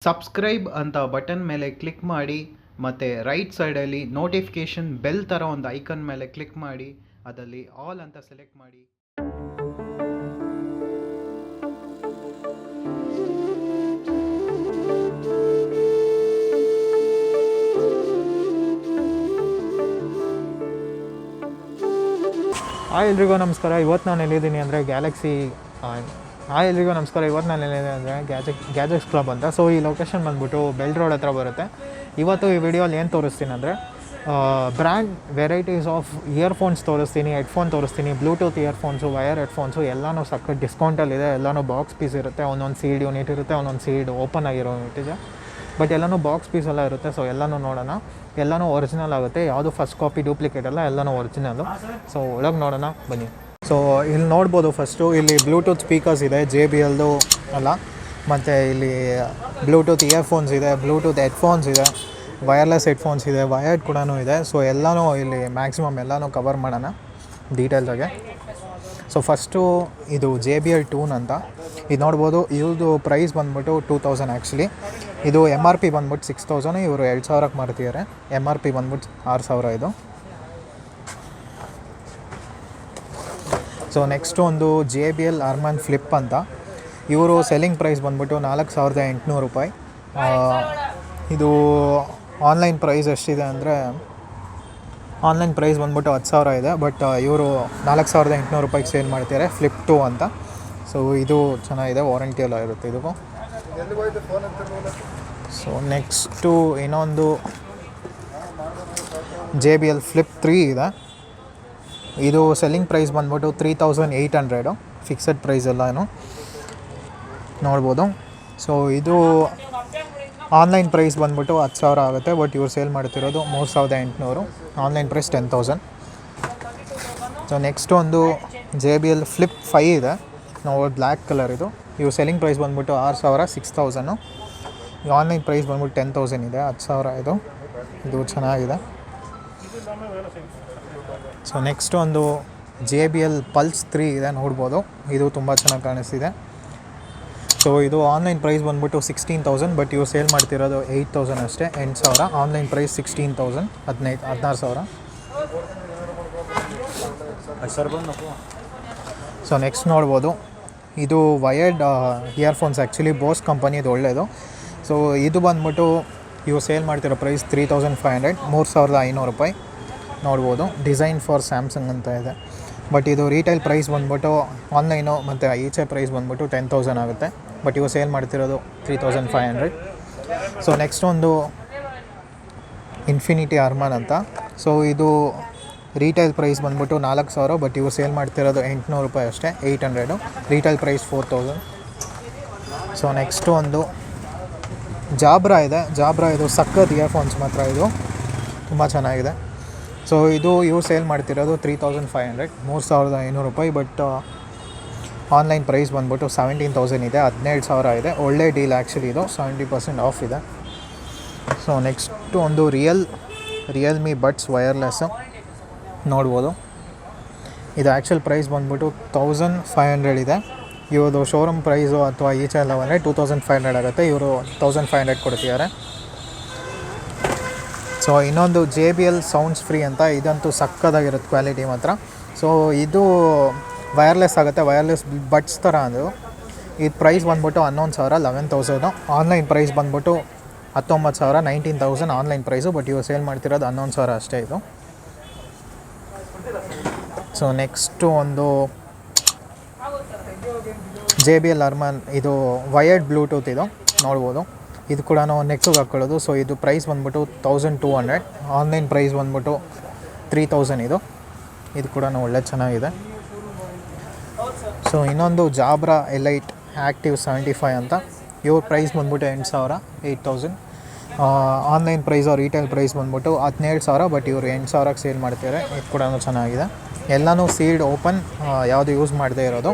Subscribe ಅಂತ button ಮೇಲೆ click ಮಾಡಿ ಮತ್ತು ರೈಟ್ ಸೈಡಲ್ಲಿ ನೋಟಿಫಿಕೇಷನ್ ಬೆಲ್ ಥರ ಒಂದು ಐಕನ್ ಮೇಲೆ ಕ್ಲಿಕ್ ಮಾಡಿ ಅದರಲ್ಲಿ ಆಲ್ ಅಂತ ಸೆಲೆಕ್ಟ್ ಮಾಡಿ. ಎಲ್ರಿಗೂ ನಮಸ್ಕಾರ. ಇವತ್ತು ನಾನು ಎಲ್ಲಿದ್ದೀನಿ ಅಂದರೆ ಎಲ್ರಿಗೂ ನಮಸ್ಕಾರ. ಇವತ್ತು ನಾನು ಎಲ್ಲಿದ್ದೀನಿ ಅಂದರೆ ಗ್ಯಾಜೆಟ್ಸ್ ಕ್ಲಬ್ ಅಂತ. ಸೊ ಈ ಲೊಕೇಶನ್ ಬಂದ್ಬಿಟ್ಟು ಬೆಲ್ ರೋಡ್ ಹತ್ರ ಬರುತ್ತೆ. ಇವತ್ತು ಈ ವಿಡಿಯೋಲಿ ಏನು ತೋರಿಸ್ತೀನಿ ಅಂದರೆ ಬ್ರ್ಯಾಂಡ್ ವೆರೈಟೀಸ್ ಆಫ್ ಇಯರ್ಫೋನ್ಸ್ ತೋರಿಸ್ತೀನಿ, ಹೆಡ್ಫೋನ್ ತೋರಿಸ್ತೀನಿ, ಬ್ಲೂಟೂತ್ ಇಯರ್ಫೋನ್ಸು, ವಯರ್ ಹೆಡ್ಫೋನ್ಸು ಎಲ್ಲನೂ ಸಖತ್ ಡಿಸ್ಕೌಂಟಲ್ಲಿದೆ. ಎಲ್ಲನೂ ಬಾಕ್ಸ್ ಪೀಸ್ ಇರುತ್ತೆ, ಒಂದೊಂದು ಸೀಡ್ ಯೂನಿಟ್ ಇರುತ್ತೆ, ಒಂದೊಂದು ಸೀಡ್ ಓಪನ್ ಆಗಿರೋ ಯೂನಿಟ್ ಇದೆ. ಬಟ್ ಎಲ್ಲನೂ ಬಾಕ್ಸ್ ಪೀಸ್ ಎಲ್ಲ ಇರುತ್ತೆ. ಸೊ ಎಲ್ಲನೂ ನೋಡೋಣ. ಎಲ್ಲನೂ ಒರಿಜಿನಲ್ ಆಗುತ್ತೆ, ಯಾವುದು ಫಸ್ಟ್ ಕಾಪಿ ಡೂಪ್ಲಿಕೇಟ್ ಅಲ್ಲ, ಎಲ್ಲನೂ ಒರಿಜಿನಲ್ಲು. ಸೊ ಒಳಗೆ ನೋಡೋಣ ಬನ್ನಿ. ಸೊ ಇಲ್ಲಿ ನೋಡ್ಬೋದು, ಫಸ್ಟು ಇಲ್ಲಿ ಬ್ಲೂಟೂತ್ ಸ್ಪೀಕರ್ಸ್ ಇದೆ, JBLದು ಅಲ್ಲ, ಮತ್ತು ಇಲ್ಲಿ ಬ್ಲೂಟೂತ್ ಇಯರ್ಫೋನ್ಸ್ ಇದೆ, ಬ್ಲೂಟೂತ್ ಹೆಡ್ಫೋನ್ಸ್ ಇದೆ, ವಯರ್ಲೆಸ್ ಹೆಡ್ಫೋನ್ಸ್ ಇದೆ, ವಯರ್ಡ್ ಕೂಡ ಇದೆ. ಸೊ ಎಲ್ಲನೂ ಇಲ್ಲಿ ಮ್ಯಾಕ್ಸಿಮಮ್ ಎಲ್ಲನೂ ಕವರ್ ಮಾಡೋಣ ಡೀಟೇಲ್ಸಾಗೆ. ಸೊ ಫಸ್ಟು ಇದು JBL ಟೂನ್ ಅಂತ. ಇದು ನೋಡ್ಬೋದು, ಇವ್ರದ್ದು ಪ್ರೈಸ್ ಬಂದ್ಬಿಟ್ಟು 2000 ಆ್ಯಕ್ಚುಲಿ. ಇದು MRP ಬಂದ್ಬಿಟ್ಟು 6000, ಇವರು 2000ಕ್ಕೆ ಮಾರ್ತಿದ್ದಾರೆ. MRP ಬಂದ್ಬಿಟ್ಟು 6000 ಇದು. ಸೊ ನೆಕ್ಸ್ಟು ಒಂದು JBL ಅರ್ಮಾನ್ ಫ್ಲಿಪ್ ಅಂತ. ಇವರು ಸೆಲ್ಲಿಂಗ್ ಪ್ರೈಸ್ ಬಂದ್ಬಿಟ್ಟು 4800 ರೂಪಾಯಿ. ಇದು ಆನ್ಲೈನ್ ಪ್ರೈಸ್ ಎಷ್ಟಿದೆ ಅಂದರೆ, ಆನ್ಲೈನ್ ಪ್ರೈಸ್ ಬಂದ್ಬಿಟ್ಟು 10,000 ಇದೆ. ಬಟ್ ಇವರು 4800 ರೂಪಾಯಿಗೆ ಸೇಲ್ ಮಾಡ್ತಿದ್ದಾರೆ, ಫ್ಲಿಪ್ 2 ಅಂತ. ಸೊ ಇದು ಚೆನ್ನಾಗಿದೆ, ವಾರಂಟಿ ಎಲ್ಲ ಇರುತ್ತೆ ಇದಕ್ಕೂ. ಸೊ ನೆಕ್ಸ್ಟು ಇನ್ನೊಂದು JBL ಫ್ಲಿಪ್ 3 ಇದೆ. ಇದು ಸೆಲ್ಲಿಂಗ್ ಪ್ರೈಸ್ ಬಂದ್ಬಿಟ್ಟು 3800, ಫಿಕ್ಸೆಡ್ ಪ್ರೈಸ್ ಎಲ್ಲನೂ ನೋಡ್ಬೋದು. ಸೊ ಇದು ಆನ್ಲೈನ್ ಪ್ರೈಸ್ ಬಂದ್ಬಿಟ್ಟು 10,000 ಆಗುತ್ತೆ. ಬಟ್ ಇವ್ರು ಸೇಲ್ ಮಾಡ್ತಿರೋದು 3800, ಆನ್ಲೈನ್ ಪ್ರೈಸ್ 10,000. ಸೊ ನೆಕ್ಸ್ಟ್ ಒಂದು JBL ಫ್ಲಿಪ್ 5 ಇದೆ, ನೋಡಿ ಬ್ಲ್ಯಾಕ್ ಕಲರ್ ಇದು. ಇವು ಸೆಲ್ಲಿಂಗ್ ಪ್ರೈಸ್ ಬಂದ್ಬಿಟ್ಟು 6000, 6000. ಈ ಆನ್ಲೈನ್ ಪ್ರೈಸ್ ಬಂದ್ಬಿಟ್ಟು 10,000 ಇದೆ, 10,000 ಇದು ಚೆನ್ನಾಗಿದೆ. ಸೊ ನೆಕ್ಸ್ಟ್ ಒಂದು JBL ಪಲ್ಸ್ 3 ಇದೆ, ನೋಡ್ಬೋದು. ಇದು ತುಂಬ ಚೆನ್ನಾಗಿ ಕಾಣಿಸ್ತಿದೆ. ಸೊ ಇದು ಆನ್ಲೈನ್ ಪ್ರೈಸ್ ಬಂದ್ಬಿಟ್ಟು 16,000, ಬಟ್ ಇವು ಸೇಲ್ ಮಾಡ್ತಿರೋದು 8,000 ಅಷ್ಟೇ, 8,000. Online price 16,000, 16,000. ಸೊ ನೆಕ್ಸ್ಟ್ ನೋಡ್ಬೋದು, ಇದು ವಯರ್ಡ್ ಇಯರ್ಫೋನ್ಸ್ ಆ್ಯಕ್ಚುಲಿ ಬೋಸ್ ಕಂಪನಿದು ಒಳ್ಳೆಯದು. ಸೊ ಇದು ಬಂದ್ಬಿಟ್ಟು ಇವು ಸೇಲ್ ಮಾಡ್ತಿರೋ ಪ್ರೈಸ್ 3500, 3500 ರೂಪಾಯಿ ನೋಡ್ಬೋದು. ಡಿಸೈನ್ ಫಾರ್ ಸ್ಯಾಮ್ಸಂಗ್ ಅಂತ ಇದೆ. ಬಟ್ ಇದು ರೀಟೈಲ್ ಪ್ರೈಸ್ ಬಂದ್ಬಿಟ್ಟು ಆನ್ಲೈನು ಮತ್ತು ಈಚೆ ಪ್ರೈಸ್ ಬಂದ್ಬಿಟ್ಟು 10,000 ಆಗುತ್ತೆ. ಬಟ್ ಇವು ಸೇಲ್ ಮಾಡ್ತಿರೋದು 3500. ಸೊ ನೆಕ್ಸ್ಟ್ ಒಂದು ಇನ್ಫಿನಿಟಿ ಅರ್ಮಾನ್ ಅಂತ. ಸೊ ಇದು ರೀಟೈಲ್ ಪ್ರೈಸ್ ಬಂದ್ಬಿಟ್ಟು 4000, ಬಟ್ ಇವು ಸೇಲ್ ಮಾಡ್ತಿರೋದು 800 ರೂಪಾಯಿ ಅಷ್ಟೇ, 800. Retail price 4000. ಸೊ ನೆಕ್ಸ್ಟು ಒಂದು ಜಾಬ್ರಾ ಇದೆ. ಜಾಬ್ರಾ ಇದು ಸಖತ್ ಇಯರ್ಫೋನ್ಸ್ ಮಾತ್ರ, ಇದು ತುಂಬ ಚೆನ್ನಾಗಿದೆ. ಸೊ ಇದು ಇವು ಸೇಲ್ ಮಾಡ್ತಿರೋದು 3500, 3500 ರೂಪಾಯಿ. ಬಟ್ ಆನ್ಲೈನ್ ಪ್ರೈಸ್ ಬಂದ್ಬಿಟ್ಟು 17,000 ಇದೆ, 17,000 ಇದೆ. ಒಳ್ಳೆ ಡೀಲ್ ಆ್ಯಕ್ಚುಲಿ ಇದು, 70% ಆಫ್ ಇದೆ. ಸೊ ನೆಕ್ಸ್ಟು ಒಂದು ರಿಯಲ್ಮಿ ಬಡ್ಸ್ ವಯರ್ಲೆಸ್ಸು ನೋಡ್ಬೋದು. ಇದು ಆ್ಯಕ್ಚುಲ್ ಪ್ರೈಸ್ ಬಂದ್ಬಿಟ್ಟು 1500 ಇದೆ. ಇವ್ರದ್ದು ಶೋರೂಮ್ ಪ್ರೈಸು ಅಥವಾ ಈಚೆ ಎಲ್ಲ ಬಂದರೆ 2500 ಆಗುತ್ತೆ. ಇವರು 1500 ಕೊಡ್ತಿದ್ದಾರೆ. ಸೊ ಇನ್ನೊಂದು JBL ಸೌಂಡ್ಸ್ ಫ್ರೀ ಅಂತ. ಇದಂತೂ ಸಕ್ಕದಾಗಿರುತ್ತೆ ಕ್ವಾಲಿಟಿ ಮಾತ್ರ. ಸೊ ಇದು ವಯರ್ಲೆಸ್ ಆಗುತ್ತೆ, ವಯರ್ಲೆಸ್ ಬಡ್ಸ್ ಥರ ಅದು. ಇದು ಪ್ರೈಸ್ ಬಂದ್ಬಿಟ್ಟು 11,000, 11,000. ಆನ್ಲೈನ್ ಪ್ರೈಸ್ ಬಂದ್ಬಿಟ್ಟು 19,000, 19,000 ಆನ್ಲೈನ್ ಪ್ರೈಸು. ಬಟ್ ಇವು ಸೇಲ್ ಮಾಡ್ತಿರೋದು 11,000 ಅಷ್ಟೇ ಇದು. ಸೊ ನೆಕ್ಸ್ಟು ಒಂದು JBL ಅರ್ಮಾನ್, ಇದು ವಯರ್ಡ್ ಬ್ಲೂಟೂತ್ ಇದು ನೋಡ್ಬೋದು. ಇದು ಕೂಡ ನೆಕ್ಸ್ಟಿಗೆ ಹಾಕ್ಕೊಳ್ಳೋದು. ಸೊ ಇದು ಪ್ರೈಸ್ ಬಂದ್ಬಿಟ್ಟು 1200, ಆನ್ಲೈನ್ ಪ್ರೈಸ್ ಬಂದ್ಬಿಟ್ಟು 3000 ಇದು. ಇದು ಕೂಡ ಒಳ್ಳೆ ಚೆನ್ನಾಗಿದೆ. ಸೊ ಇನ್ನೊಂದು ಜಾಬ್ರಾ ಎಲೈಟ್ ಆ್ಯಕ್ಟಿವ್ 75 ಅಂತ. ಇವ್ರ ಪ್ರೈಸ್ ಬಂದ್ಬಿಟ್ಟು 8,000, 8,000. ಆನ್ಲೈನ್ ಪ್ರೈಸು ರೀಟೇಲ್ ಪ್ರೈಸ್ ಬಂದ್ಬಿಟ್ಟು 17,000, ಬಟ್ ಇವರು 8,000ಕ್ಕೆ ಸೇಲ್ ಮಾಡ್ತಾರೆ. ಇದು ಕೂಡ ಚೆನ್ನಾಗಿದೆ. ಎಲ್ಲನೂ ಸೀಲ್ಡ್ ಓಪನ್, ಯಾವುದು ಯೂಸ್ ಮಾಡದೇ ಇರೋದು.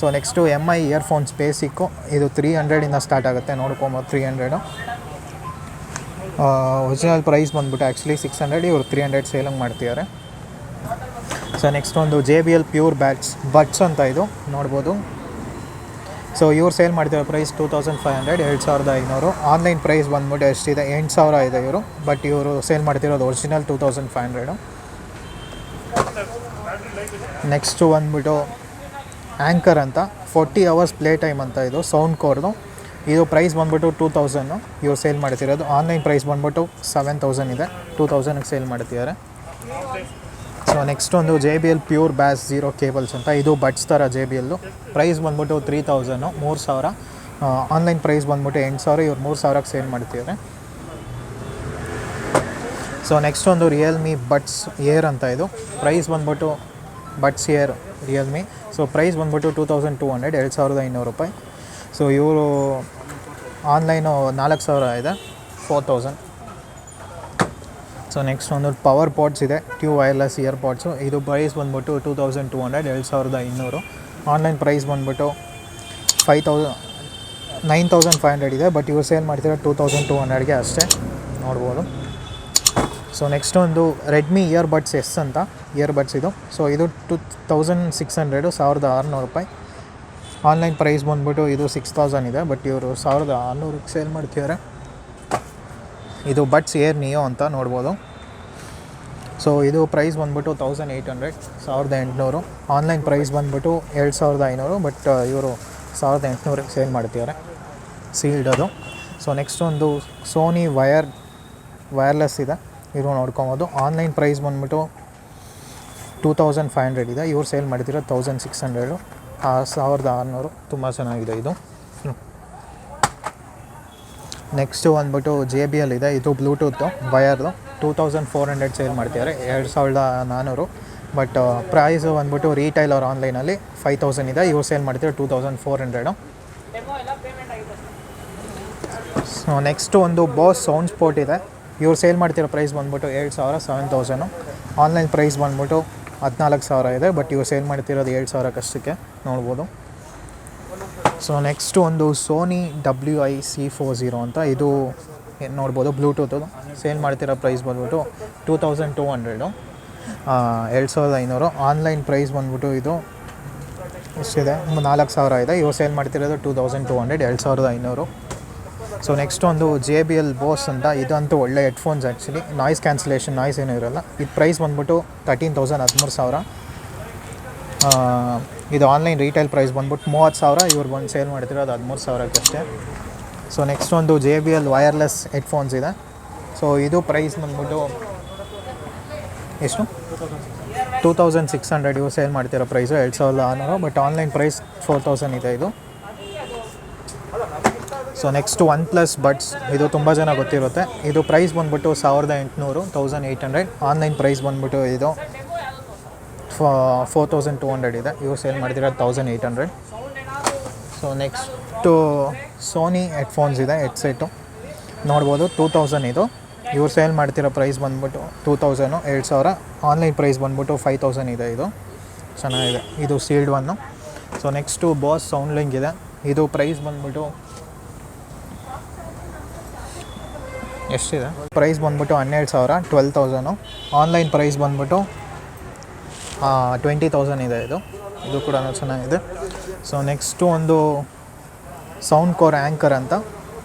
So next MI earphones basic. ಇದು 300ಇಂದ ಸ್ಟಾರ್ಟ್ ಆಗುತ್ತೆ, ನೋಡ್ಕೊಬೋದು 300. ಒರಿಜಿನಲ್ ಪ್ರೈಸ್ ಬಂದ್ಬಿಟ್ಟು ಆ್ಯಕ್ಚುಲಿ 600, ಇವರು 300 ಸೇಲಿಂಗ್ ಮಾಡ್ತಿದ್ದಾರೆ. ಸೊ ನೆಕ್ಸ್ಟ್ ಒಂದು JBL ಪ್ಯೂರ್ ಬಡ್ಸ್ ಅಂತ ಇದು ನೋಡ್ಬೋದು. ಸೊ ಇವ್ರು ಸೇಲ್ ಮಾಡ್ತಿರೋ ಪ್ರೈಸ್ 2500, 2500. ಆನ್ಲೈನ್ ಪ್ರೈಸ್ ಬಂದ್ಬಿಟ್ಟು ಎಷ್ಟಿದೆ, 8000 ಇದೆ ಇವರು, ಬಟ್ ಇವರು ಸೇಲ್ ಮಾಡ್ತಿರೋದು ಒರಿಜಿನಲ್ 2500. ನೆಕ್ಸ್ಟು ಬಂದ್ಬಿಟ್ಟು ಆ್ಯಂಕರ್ ಅಂತ 40 hours ಪ್ಲೇ ಟೈಮ್ ಅಂತ, ಇದು ಸೌಂಡ್ ಕೋರ್ದು. ಇದು ಪ್ರೈಸ್ ಬಂದ್ಬಿಟ್ಟು 2000 ಇವ್ರು ಸೇಲ್ ಮಾಡ್ತಿರೋದು. ಆನ್ಲೈನ್ ಪ್ರೈಸ್ ಬಂದ್ಬಿಟ್ಟು 7000 ಇದೆ, 2000ಗೆ ಸೇಲ್ ಮಾಡ್ತಿದ್ದಾರೆ. ಸೊ ನೆಕ್ಸ್ಟ್ ಒಂದು JBL ಪ್ಯೂರ್ ಬ್ಯಾಸ್ ಝೀರೋ ಕೇಬಲ್ಸ್ ಅಂತ, ಇದು ಬಡ್ಸ್ ಥರ JBL. ಪ್ರೈಸ್ ಬಂದ್ಬಿಟ್ಟು 3000, 3000. ಆನ್ಲೈನ್ ಪ್ರೈಸ್ ಬಂದ್ಬಿಟ್ಟು 8000, ಇವ್ರು 3000ಕ್ಕೆ ಸೇಲ್ ಮಾಡ್ತಿದ್ದಾರೆ. ಸೊ ನೆಕ್ಸ್ಟ್ ಒಂದು ರಿಯಲ್ಮಿ ಬಡ್ಸ್ ಏರ್ ಅಂತ, ಇದು ಪ್ರೈಸ್ ಬಂದ್ಬಿಟ್ಟು buds air Realme. So price ಬಂದ್ಬಿಟ್ಟು 2200, 2500 ರೂಪಾಯಿ. ಸೊ ಇವರು ಆನ್ಲೈನು 4000 ಇದೆ, 4000. ಸೊ ನೆಕ್ಸ್ಟ್ ಒಂದು ಪವರ್ ಪಾಡ್ಸ್ ಇದೆ, ಟ್ಯೂ ವೈರ್ಲೆಸ್ ಇಯರ್ ಪಾಡ್ಸು. ಇದು ಪ್ರೈಸ್ ಬಂದ್ಬಿಟ್ಟು 2200, 2500. ಆನ್ಲೈನ್ ಪ್ರೈಸ್ ಬಂದ್ಬಿಟ್ಟು 9500 ಇದೆ, ಬಟ್ ಇವರು ಸೇಲ್ ಮಾಡ್ತಿರೋ 2200ಗೆ ಅಷ್ಟೇ, ನೋಡ್ಬೋದು. ಸೊ ನೆಕ್ಸ್ಟ್ ಒಂದು ರೆಡ್ಮಿ ಇಯರ್ ಬಡ್ಸ್ ಎಸ್ ಅಂತ ಇಯರ್ ಬಡ್ಸ್ ಇದು. ಸೊ ಇದು 2600, 1600 ರೂಪಾಯಿ. ಆನ್ಲೈನ್ ಪ್ರೈಸ್ ಬಂದ್ಬಿಟ್ಟು ಇದು 6000 ಇದೆ, ಬಟ್ ಇವರು 1600ಕ್ಕೆ ಸೇಲ್ ಮಾಡ್ತಿದ್ದಾರೆ. ಇದು ಬಡ್ಸ್ ಏರ್ ನಿಯೋ ಅಂತ, ನೋಡ್ಬೋದು. ಸೊ ಇದು ಪ್ರೈಸ್ ಬಂದ್ಬಿಟ್ಟು 1800, 1800. ಆನ್ಲೈನ್ ಪ್ರೈಸ್ ಬಂದ್ಬಿಟ್ಟು 2500, ಬಟ್ ಇವರು 1800ಕ್ಕೆ ಸೇಲ್ ಮಾಡ್ತಿದ್ದಾರೆ, ಸೀಲ್ಡ್ ಅದು. ಸೊ ನೆಕ್ಸ್ಟ್ ಒಂದು ಸೋನಿ ವೈರ್ಲೆಸ್ ಇದೆ, ಇದು ನೋಡ್ಕೊಬೋದು. ಆನ್ಲೈನ್ ಪ್ರೈಸ್ ಬಂದ್ಬಿಟ್ಟು 2500 ಇದೆ, ಇವ್ರು ಸೇಲ್ ಮಾಡ್ತಿರೋ 1600, 1600. ತುಂಬ ಚೆನ್ನಾಗಿದೆ ಇದು. ನೆಕ್ಸ್ಟು ಬಂದ್ಬಿಟ್ಟು JBL ಇದೆ, ಇದು ಬ್ಲೂಟೂತ್ ವಯರ್ದು, 2400 ಸೇಲ್ ಮಾಡ್ತಿದ್ದಾರೆ, 2400. ಬಟ್ ಪ್ರೈಸ್ ಬಂದ್ಬಿಟ್ಟು ರೀಟೈಲ್ ಅವ್ರ ಆನ್ಲೈನಲ್ಲಿ 5000 ಇದೆ, ಇವ್ರು ಸೇಲ್ ಮಾಡ್ತಿರೋ 2400. ಸೊ ನೆಕ್ಸ್ಟು ಒಂದು ಬಾಸ್ ಸೌಂಡ್ ಸ್ಪೋರ್ಟ್ ಇದೆ, ಇವ್ರು ಸೇಲ್ ಮಾಡ್ತಿರೋ ಪ್ರೈಸ್ ಬಂದ್ಬಿಟ್ಟು 7000, 7000. ಆನ್ಲೈನ್ ಪ್ರೈಸ್ ಬಂದ್ಬಿಟ್ಟು 14000 ಇದೆ, ಬಟ್ ಇವ್ರು ಸೇಲ್ ಮಾಡ್ತಿರೋದು 7000ಕ್ಕಷ್ಟಕ್ಕೆ, ನೋಡ್ಬೋದು. ಸೊ ನೆಕ್ಸ್ಟು ಒಂದು ಸೋನಿ WI-C40 ಅಂತ, ಇದು ನೋಡ್ಬೋದು ಬ್ಲೂಟೂತ್. ಸೇಲ್ ಮಾಡ್ತಿರೋ ಪ್ರೈಸ್ ಬಂದ್ಬಿಟ್ಟು 2200, 2500. ಆನ್ಲೈನ್ ಪ್ರೈಸ್ ಬಂದ್ಬಿಟ್ಟು ಇದು ಎಷ್ಟಿದೆ, 4000 ಇದೆ, ಇವ್ರು ಸೇಲ್ ಮಾಡ್ತಿರೋದು 2200, 2500. ಸೊ ನೆಕ್ಸ್ಟ್ ಒಂದು JBL ಬೋಸ್ ಅಂತ, ಇದಂತೂ ಒಳ್ಳೆ headphones actually, noise cancellation, noise ಏನೂ ಇರೋಲ್ಲ. ಇದು ಪ್ರೈಸ್ ಬಂದ್ಬಿಟ್ಟು 13000, 13000. ಇದು ಆನ್ಲೈನ್ ರೀಟೈಲ್ ಪ್ರೈಸ್ ಬಂದ್ಬಿಟ್ಟು 30000, ಇವ್ರು ಬಂದು ಸೇಲ್ ಮಾಡ್ತಿರೋದು 13000ಕ್ಕಷ್ಟೇ. ಸೊ ನೆಕ್ಸ್ಟ್ ಒಂದು JBL ವೈರ್ಲೆಸ್ ಹೆಡ್ಫೋನ್ಸ್ ಇದೆ. ಸೊ ಇದು ಪ್ರೈಸ್ ಬಂದ್ಬಿಟ್ಟು ಎಷ್ಟು, 2600, ಇವ್ರು ಸೇಲ್ ಮಾಡ್ತಿರೋ ಪ್ರೈಸು 2600, ಬಟ್ ಆನ್ಲೈನ್ ಪ್ರೈಸ್ 4000 ಇದೆ ಇದು. ಸೊ ನೆಕ್ಸ್ಟ್ OnePlus ಬಡ್ಸ್, ಇದು ತುಂಬ ಜನ ಗೊತ್ತಿರುತ್ತೆ. ಇದು ಪ್ರೈಸ್ ಬಂದ್ಬಿಟ್ಟು 1800, 1800. ಆನ್ಲೈನ್ ಪ್ರೈಸ್ ಬಂದ್ಬಿಟ್ಟು ಇದು 4200 ಇದೆ, ಇವ್ರು ಸೇಲ್ ಮಾಡ್ತಿರೋದು 1800. ಸೊ ನೆಕ್ಸ್ಟು ಸೋನಿ ಹೆಡ್ಫೋನ್ಸ್ ಇದೆ, ಹೆಡ್ಸೆಟ್ಟು ನೋಡ್ಬೋದು, 2000 ಇದು, ಇವ್ರು ಸೇಲ್ ಮಾಡ್ತಿರೋ ಪ್ರೈಸ್ ಬಂದ್ಬಿಟ್ಟು 2000, 2000. ಆನ್ಲೈನ್ ಪ್ರೈಸ್ ಬಂದ್ಬಿಟ್ಟು 5000 ಇದೆ, ಇದು ಚೆನ್ನಾಗಿದೆ, ಇದು sealed one. So next boss sound link ಇದೆ, ಇದು ಪ್ರೈಸ್ ಬಂದ್ಬಿಟ್ಟು ಎಷ್ಟಿದೆ, ಪ್ರೈಸ್ ಬಂದ್ಬಿಟ್ಟು 12000, 12000. ಆನ್ಲೈನ್ ಪ್ರೈಸ್ ಬಂದ್ಬಿಟ್ಟು 20000 ಇದೆ, ಇದು ಕೂಡ ಚೆನ್ನಾಗಿದೆ. ಸೊ ನೆಕ್ಸ್ಟು ಒಂದು ಸೌಂಡ್ ಕೋರ್ ಆ್ಯಂಕರ್ ಅಂತ,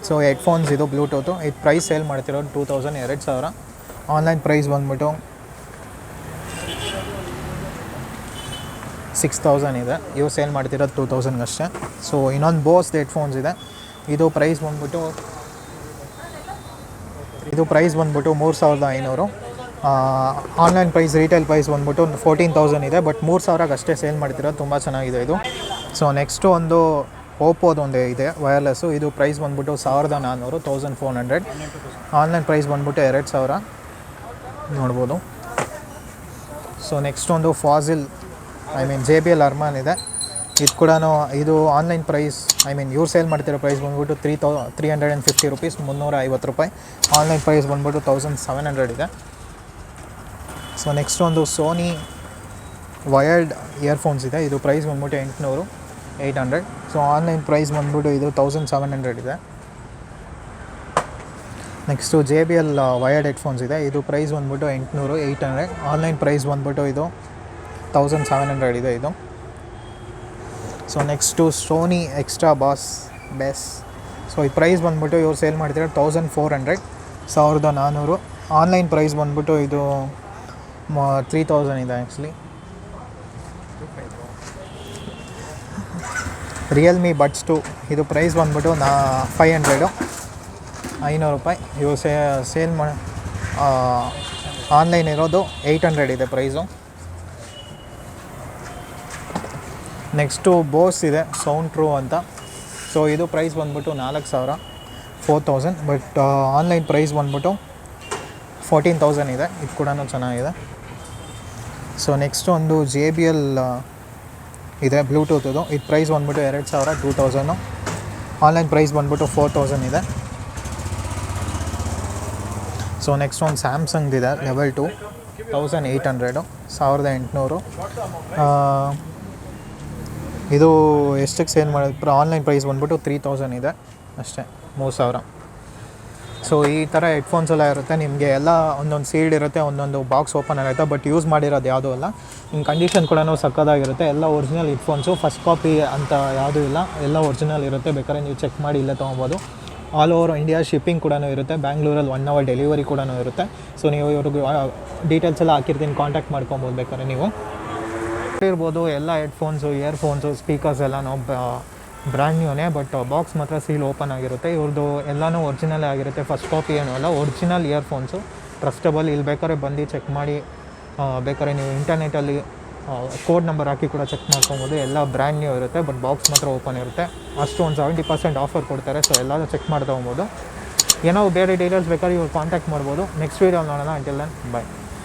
ಸೊ ಹೆಡ್ಫೋನ್ಸ್ ಇದು ಬ್ಲೂಟೂತು. ಇದು ಪ್ರೈಸ್ ಸೇಲ್ ಮಾಡ್ತಿರೋದು 2000, 2000. ಆನ್ಲೈನ್ ಪ್ರೈಸ್ ಬಂದ್ಬಿಟ್ಟು 6000 ಇದೆ, ಇವು ಸೇಲ್ ಮಾಡ್ತಿರೋದು 2000 ಅಷ್ಟೇ. ಸೊ ಇನ್ನೊಂದು ಬೋಸ್ ಹೆಡ್ಫೋನ್ಸ್ ಇದೆ, ಇದು ಪ್ರೈಸ್ ಬಂದ್ಬಿಟ್ಟು 3500. ಆನ್ಲೈನ್ ಪ್ರೈಸ್ ರೀಟೈಲ್ ಪ್ರೈಸ್ ಬಂದ್ಬಿಟ್ಟು 14000 ಇದೆ, ಬಟ್ 3000ಕ್ಕೆ ಅಷ್ಟೇ ಸೇಲ್ ಮಾಡ್ತಿರೋದು, ತುಂಬ ಚೆನ್ನಾಗಿದೆ ಇದು. ಸೊ ನೆಕ್ಸ್ಟು ಒಂದು ಓಪೋದು ಒಂದು ಇದೆ ವೈರ್ಲೆಸ್ಸು, ಇದು ಪ್ರೈಸ್ ಬಂದ್ಬಿಟ್ಟು 1400, 1400. ಆನ್ಲೈನ್ ಪ್ರೈಸ್ ಬಂದ್ಬಿಟ್ಟು 2000, ನೋಡ್ಬೋದು. ಸೊ ನೆಕ್ಸ್ಟ್ ಒಂದು ಫಾಸಿಲ್ JBL ಅರ್ಮಾನ್ ಇದೆ, ಇದು ಕೂಡ ಇದು ಆನ್ಲೈನ್ ಪ್ರೈಸ್ ಇವ್ರು ಸೇಲ್ ಮಾಡ್ತಿರೋ ಪ್ರೈಸ್ ಬಂದ್ಬಿಟ್ಟು 350 ರೂಪೀಸ್, 350 ರೂಪಾಯಿ. ಆನ್ಲೈನ್ ಪ್ರೈಸ್ ಬಂದ್ಬಿಟ್ಟು 1700 ಇದೆ. ಸೊ ನೆಕ್ಸ್ಟ್ ಒಂದು ಸೋನಿ ವಯರ್ಡ್ ಇಯರ್ಫೋನ್ಸ್ ಇದೆ, ಇದು ಪ್ರೈಸ್ ಬಂದ್ಬಿಟ್ಟು 800, 800. ಸೊ ಆನ್ಲೈನ್ ಪ್ರೈಸ್ ಬಂದ್ಬಿಟ್ಟು ಇದು 1700 ಇದೆ. ನೆಕ್ಸ್ಟು JBL ವಯರ್ಡ್ ಹೆಡ್ಫೋನ್ಸ್ ಇದೆ, ಇದು ಪ್ರೈಸ್ ಬಂದ್ಬಿಟ್ಟು 800, 800. ಆನ್ಲೈನ್ ಪ್ರೈಸ್ ಬಂದ್ಬಿಟ್ಟು ಇದು 1700 ಇದೆ ಇದು. So next Sony extra bass bass. So ಈ ಪ್ರೈಸ್ ಬಂದ್ಬಿಟ್ಟು ಇವ್ರು ಸೇಲ್ ಮಾಡ್ತಿದ್ದಾರೆ 1400, 1400. ಆನ್ಲೈನ್ ಪ್ರೈಸ್ ಬಂದ್ಬಿಟ್ಟು ಇದು 3000 ಇದೆ ಆ್ಯಕ್ಚುಲಿ. ರಿಯಲ್ಮಿ ಬಡ್ಸ್ 2 ಇದು ಪ್ರೈಸ್ ಬಂದ್ಬಿಟ್ಟು 500, 500 ರೂಪಾಯಿ. ಇವು ಸೇಲ್ ಮಾಡಿ ಆನ್ಲೈನ್ ಇರೋದು 800 ಇದೆ ಪ್ರೈಸು. ನೆಕ್ಸ್ಟು ಬೋಸ್ ಇದೆ ಸೌಂಡ್ ಟ್ರೂ ಅಂತ. ಸೊ ಇದು ಪ್ರೈಸ್ ಬಂದ್ಬಿಟ್ಟು 4000, 4000. ಬಟ್ ಆನ್ಲೈನ್ ಪ್ರೈಸ್ ಬಂದ್ಬಿಟ್ಟು 14000 ಇದೆ. ಇದು ಕೂಡ ಚೆನ್ನಾಗಿದೆ. ಸೊ ನೆಕ್ಸ್ಟ್ ಒಂದು JBL ಇದೆ ಬ್ಲೂಟೂತದು. ಇದು ಪ್ರೈಸ್ ಬಂದ್ಬಿಟ್ಟು 2000, 2000. ಆನ್ಲೈನ್ ಪ್ರೈಸ್ ಬಂದ್ಬಿಟ್ಟು 4000 ಇದೆ. ಸೊ ನೆಕ್ಸ್ಟ್ ಒಂದು ಸ್ಯಾಮ್ಸಂಗ್ದಿದೆ ಲೆವೆಲ್ 2, 1800, 1800. ಇದು ಎಷ್ಟಕ್ಕೆ ಸೇಲ್ ಮಾಡೋದು? ಆನ್ಲೈನ್ ಪ್ರೈಸ್ ಬಂದ್ಬಿಟ್ಟು 3000 ಇದೆ ಅಷ್ಟೇ, 3000. ಸೊ ಈ ಥರ ಹೆಡ್ಫೋನ್ಸ್ ಎಲ್ಲ ಇರುತ್ತೆ ನಿಮಗೆ. ಎಲ್ಲ ಒಂದೊಂದು ಸೀಲ್ಡ್ ಇರುತ್ತೆ, ಒಂದೊಂದು ಬಾಕ್ಸ್ ಓಪನ್ ಆಗುತ್ತೆ. ಬಟ್ ಯೂಸ್ ಮಾಡಿರೋದು ಯಾವುದೂ ಇಲ್ಲ. ನಿಮ್ಮ ಕಂಡೀಷನ್ ಕೂಡ ಸಕ್ಕದಾಗಿರುತ್ತೆ. ಎಲ್ಲ ಒರಿಜಿನಲ್ ಹೆಡ್ಫೋನ್ಸು, ಫಸ್ಟ್ ಕಾಪಿ ಅಂತ ಯಾವುದೂ ಇಲ್ಲ, ಎಲ್ಲ ಒರಿಜಿನಲ್ ಇರುತ್ತೆ. ಬೇಕಾದ್ರೆ ನೀವು ಚೆಕ್ ಮಾಡಿ ಇಲ್ಲೇ ತೊಗೊಬೋದು. ಆಲ್ ಓವರ್ ಇಂಡಿಯಾ ಶಿಪ್ಪಿಂಗ್ ಕೂಡ ಇರುತ್ತೆ. ಬ್ಯಾಂಗ್ಳೂರಲ್ಲಿ 1 hour ಡೆಲಿವರಿ ಕೂಡ ಇರುತ್ತೆ. ಸೊ ನೀವು ಇವ್ರಿಗೆ ಡೀಟೇಲ್ಸ್ ಎಲ್ಲ ಹಾಕಿರ್ತೀನಿ, ಕಾಂಟ್ಯಾಕ್ಟ್ ಮಾಡ್ಕೊಬೋದು ಬೇಕಾದ್ರೆ ನೀವು. ಇರ್ಬೋದು ಎಲ್ಲ ಹೆಡ್ಫೋನ್ಸು, ಇಯರ್ಫೋನ್ಸು, ಸ್ಪೀಕರ್ಸ್ ಎಲ್ಲ ನಾವು ಬ್ರ್ಯಾಂಡ್ ನ್ಯೂನೇ. ಬಟ್ ಬಾಕ್ಸ್ ಮಾತ್ರ ಸೀಲ್ ಓಪನ್ ಆಗಿರುತ್ತೆ. ಇವ್ರದ್ದು ಎಲ್ಲನೂ ಒರಿಜಿನಲ್ಲೇ ಆಗಿರುತ್ತೆ, ಫಸ್ಟ್ ಕಾಪಿ ಏನೂ ಅಲ್ಲ. Original earphones, trustable. ಇಲ್ಲಿ ಬೇಕಾದ್ರೆ ಬಂದು ಚೆಕ್ ಮಾಡಿ, ಬೇಕಾದ್ರೆ ನೀವು ಇಂಟರ್ನೆಟಲ್ಲಿ ಕೋಡ್ ನಂಬರ್ ಹಾಕಿ ಕೂಡ ಚೆಕ್ ಮಾಡ್ಕೊಬೋದು. ಎಲ್ಲ ಬ್ರ್ಯಾಂಡ್ ನ್ಯೂ ಇರುತ್ತೆ, ಬಟ್ ಬಾಕ್ಸ್ ಮಾತ್ರ ಓಪನ್ ಇರುತ್ತೆ. ಅಷ್ಟು ಒಂದು 70% ಆಫರ್ ಕೊಡ್ತಾರೆ. ಸೊ ಎಲ್ಲರೂ ಚೆಕ್ ಮಾಡಿ ತೊಗೊಬೋದು. ಏನೋ ಬೇರೆ ಡೀಟೇಲ್ಸ್ ಬೇಕಾದ್ರೆ ಇವ್ರು ಕಾಂಟ್ಯಾಕ್ಟ್ ಮಾಡ್ಬೋದು. ನೆಕ್ಸ್ಟ್ ವೀಡಿಯೋ ನೋಡೋಣ. Until then by.